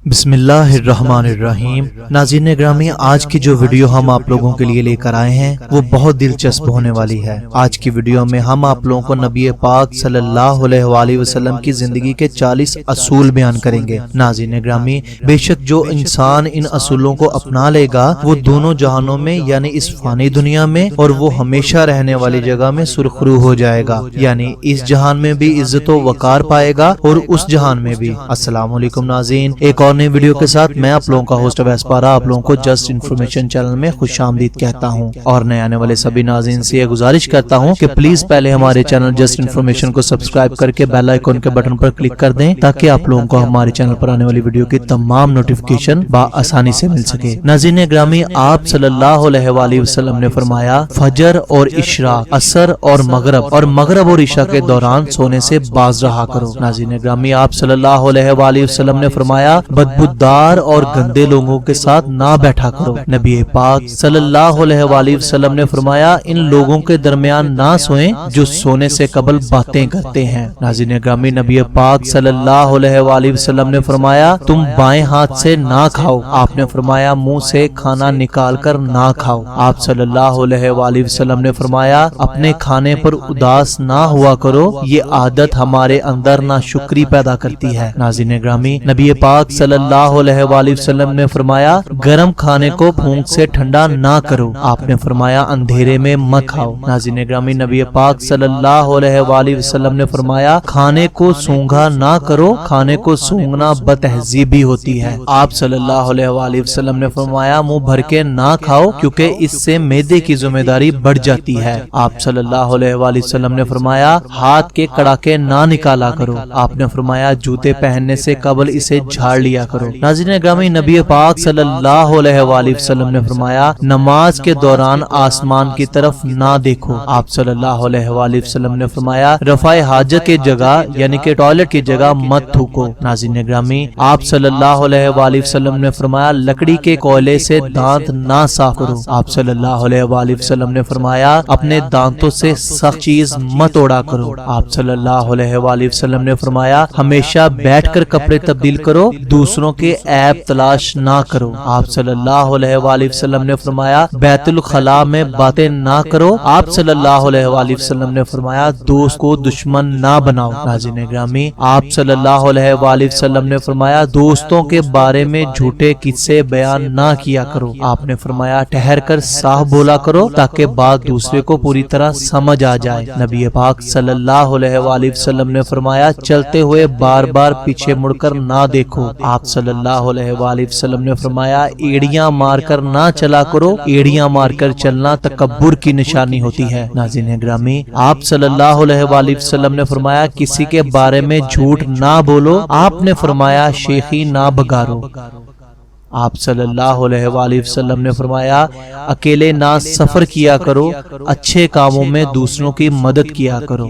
بسم اللہ الرحمن الرحیم۔ ناظرین گرامی، آج کی جو ویڈیو ہم آپ لوگوں کے لیے لے کر آئے ہیں وہ بہت دلچسپ ہونے والی ہے۔ آج کی ویڈیو میں ہم آپ لوگوں کو نبی پاک صلی اللہ علیہ وآلہ وسلم کی زندگی کے 40 اصول بیان کریں گے۔ ناظرین گرامی، بے شک جو انسان ان اصولوں کو اپنا لے گا وہ دونوں جہانوں میں یعنی اس فانی دنیا میں اور وہ ہمیشہ رہنے والی جگہ میں سرخرو ہو جائے گا، یعنی اس جہان میں بھی عزت و وقار پائے گا اور اس جہان میں بھی۔ السلام علیکم ناظرین، ایک اور نئی ویڈیو کے ساتھ میں آپ لوگوں کا ہوسٹ اویس پارا آپ لوگوں کو جسٹ انفارمیشن چینل میں خوش آمدید کہتا ہوں، اور نئے آنے والے سبھی ناظرین سے یہ گزارش کرتا ہوں کہ پلیز پہلے ہمارے چینل جسٹ انفارمیشن کو سبسکرائب کر کے بیل آئیکن کے بٹن پر کلک کر دیں تاکہ آپ لوگوں کو ہمارے چینل پر آنے والی ویڈیو کی تمام نوٹیفیکیشن بآسانی سے مل سکے۔ ناظرین گرامی، آپ صلی اللہ علیہ وآلہ وسلم نے فرمایا فجر اور اشراق، عصر اور مغرب اور عشاء کے دوران سونے سے باز رہا کرو۔ ناظرین گرامی، آپ صلی اللہ علیہ وآلہ وسلم نے فرمایا بدبودار اور گندے لوگوں کے ساتھ نہ بیٹھا کرو۔ نبی پاک صلی اللہ علیہ وآلہ وسلم نے فرمایا ان لوگوں کے درمیان نہ سوئیں جو سونے سے قبل باتیں کرتے ہیں۔ ناظرین گرامی، نبی پاک صلی اللہ علیہ وآلہ وسلم نے فرمایا تم بائیں ہاتھ سے نہ کھاؤ۔ آپ نے فرمایا منہ سے کھانا نکال کر نہ کھاؤ۔ آپ صلی اللہ علیہ وآلہ وسلم نے فرمایا اپنے کھانے پر اداس نہ ہوا کرو، یہ عادت ہمارے اندر ناشکری پیدا کرتی ہے۔ ناظرین گرامی، نبی پاک صلی اللہ علیہ وآلہ وسلم نے فرمایا گرم کھانے کو پھونک سے ٹھنڈا نہ کرو۔ آپ نے فرمایا اندھیرے میں مت کھاؤ۔ ناظرین گرامی، نبی پاک صلی اللہ علیہ وآلہ وسلم نے فرمایا کھانے کو سونگھا نہ کرو، کھانے کو سونگنا بدتہذیبی ہوتی ہے۔ آپ صلی اللہ علیہ وآلہ وسلم نے فرمایا منہ بھر کے نہ کھاؤ کیونکہ اس سے معدے کی ذمہ داری بڑھ جاتی ہے۔ آپ صلی اللہ علیہ وآلہ وسلم نے فرمایا ہاتھ کے کڑاکے نہ نکالا کرو۔ آپ نے فرمایا جوتے پہننے سے قبل اسے جھاڑ لیا کرو۔ ناظرین گرامی، نبی پاک صلی اللہ علیہ وآلہ وسلم نے فرمایا نماز کے دوران آسمان کی طرف نہ دیکھو۔ آپ صلی اللہ علیہ وآلہ وسلم نے فرمایا رفع حاجت کی جگہ یعنی کہ ٹوائلٹ کی جگہ مت تھوکو۔ ناظرین گرامی، آپ صلی اللہ علیہ وآلہ وسلم نے فرمایا لکڑی کے کوئلے سے دانت نہ صاف کرو۔ آپ صلی اللہ علیہ وآلہ وسلم نے فرمایا اپنے دانتوں سے سخت چیز مت اوڑا کرو۔ آپ صلی اللہ علیہ وآلہ وسلم نے فرمایا ہمیشہ بیٹھ کر کپڑے تبدیل کرو، دوسروں کے عیب تلاش نہ کرو۔ آپ صلی اللہ علیہ وآلہ وسلم نے فرمایا بیت الخلاء میں باتیں نہ کرو۔ آپ صلی اللہ علیہ وآلہ وسلم نے فرمایا دوست کو دشمن نہ بناؤ۔ ناظرین گرامی، آپ صلی اللہ علیہ وآلہ وسلم نے فرمایا دوستوں کے بارے میں جھوٹے قصے بیان نہ کیا کرو۔ آپ نے فرمایا ٹھہر کر صاف بولا کرو تاکہ بات دوسرے کو پوری طرح سمجھ آ جائے۔ نبی پاک صلی اللہ علیہ وآلہ وسلم نے فرمایا چلتے ہوئے بار بار پیچھے مڑ کر نہ دیکھو۔ آپ صلی اللہ علیہ وآلہ وسلم نے فرمایا ایڑیاں مار کر نہ چلا کرو، ایڑیاں مار کر چلنا تکبر کی نشانی ہوتی ہے۔ ناظرین گرامی، آپ صلی اللہ علیہ وآلہ وسلم نے فرمایا کسی کے بارے میں جھوٹ نہ بولو۔ آپ نے فرمایا شیخی نہ بگارو۔ آپ صلی اللہ علیہ وآلہ وسلم نے فرمایا اکیلے نہ سفر کیا کرو، اچھے کاموں میں دوسروں کی مدد کیا کرو۔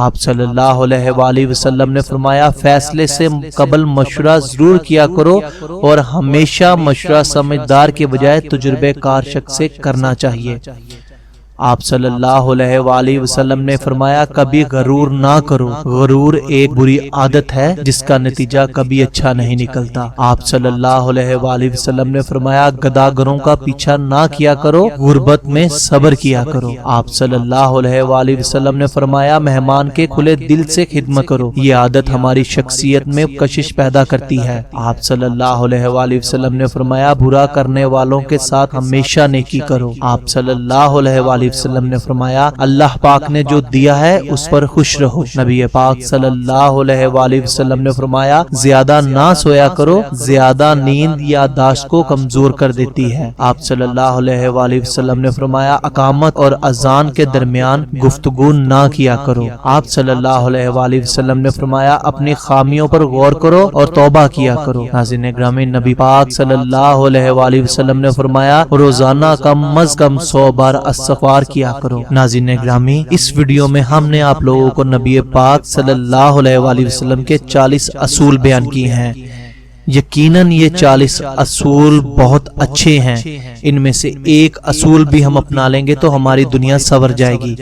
آپ صلی اللہ علیہ وآلہ وسلم نے فرمایا فیصلے سے قبل مشورہ ضرور کیا کرو اور ہمیشہ مشورہ سمجھدار کے بجائے تجربے کار شخص سے کرنا چاہیے۔ آپ صلی اللہ علیہ وآلہ وسلم نے فرمایا کبھی غرور نہ کرو، غرور ایک بری عادت ہے جس کا نتیجہ کبھی اچھا نہیں نکلتا۔ آپ صلی اللہ علیہ وآلہ وسلم نے فرمایا گداگروں کا پیچھا نہ کیا کرو، غربت میں صبر کیا کرو۔ آپ صلی اللہ علیہ وآلہ وسلم نے فرمایا مہمان کے کھلے دل سے خدمت کرو، یہ عادت ہماری شخصیت میں کشش پیدا کرتی ہے۔ آپ صلی اللہ علیہ وآلہ وسلم نے فرمایا برا کرنے والوں کے ساتھ ہمیشہ نیکی کرو۔ آپ صلی اللہ علیہ وآلہ وسلم نے فرمایا اللہ پاک نے جو دیا ہے اس پر خوش رہو۔ نبی پاک صلی اللہ علیہ وآلہ وسلم نے فرمایا زیادہ نہ سویا کرو، زیادہ نیند یادداشت کو کمزور کر دیتی ہے۔ آپ صلی اللہ علیہ وآلہ وسلم نے فرمایا اقامت اور اذان کے درمیان گفتگو نہ کیا کرو۔ آپ صلی اللہ علیہ وآلہ وسلم نے فرمایا اپنی خامیوں پر غور کرو اور توبہ کیا کرو۔ ناظرین گرامی، نبی پاک صلی اللہ علیہ وآلہ وسلم نے فرمایا روزانہ کم از کم 100 بار استغفار کیا کرو۔ ناظرین گرامی، اس ویڈیو میں ہم نے آپ لوگوں کو نبی پاک صلی اللہ علیہ وآلہ وسلم کے 40 اصول بیان کیے ہیں۔ یقیناً یہ 40 اصول بہت اچھے ہیں، ان میں سے ایک اصول بھی ہم اپنا لیں گے تو ہماری دنیا سنور جائے گی۔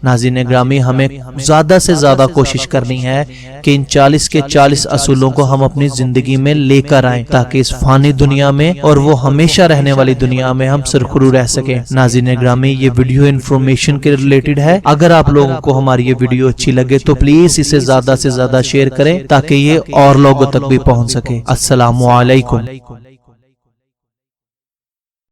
ناظرین گرامی ہمیں زیادہ سے زیادہ کوشش کرنی ہے کہ ان 40 کے 40 اصولوں کو ہم اپنی زندگی میں لے کر آئیں تاکہ اس فانی دنیا میں اور وہ ہمیشہ رہنے والی دنیا میں ہم سرخرو رہ سکیں۔ ناظرین گرامی یہ ویڈیو انفارمیشن کے ریلیٹڈ ہے، اگر آپ لوگوں کو ہماری یہ ویڈیو اچھی لگے تو پلیز اسے زیادہ سے زیادہ شیئر کریں تاکہ یہ اور لوگوں تک بھی پہنچ سکے۔ السلام علیکم۔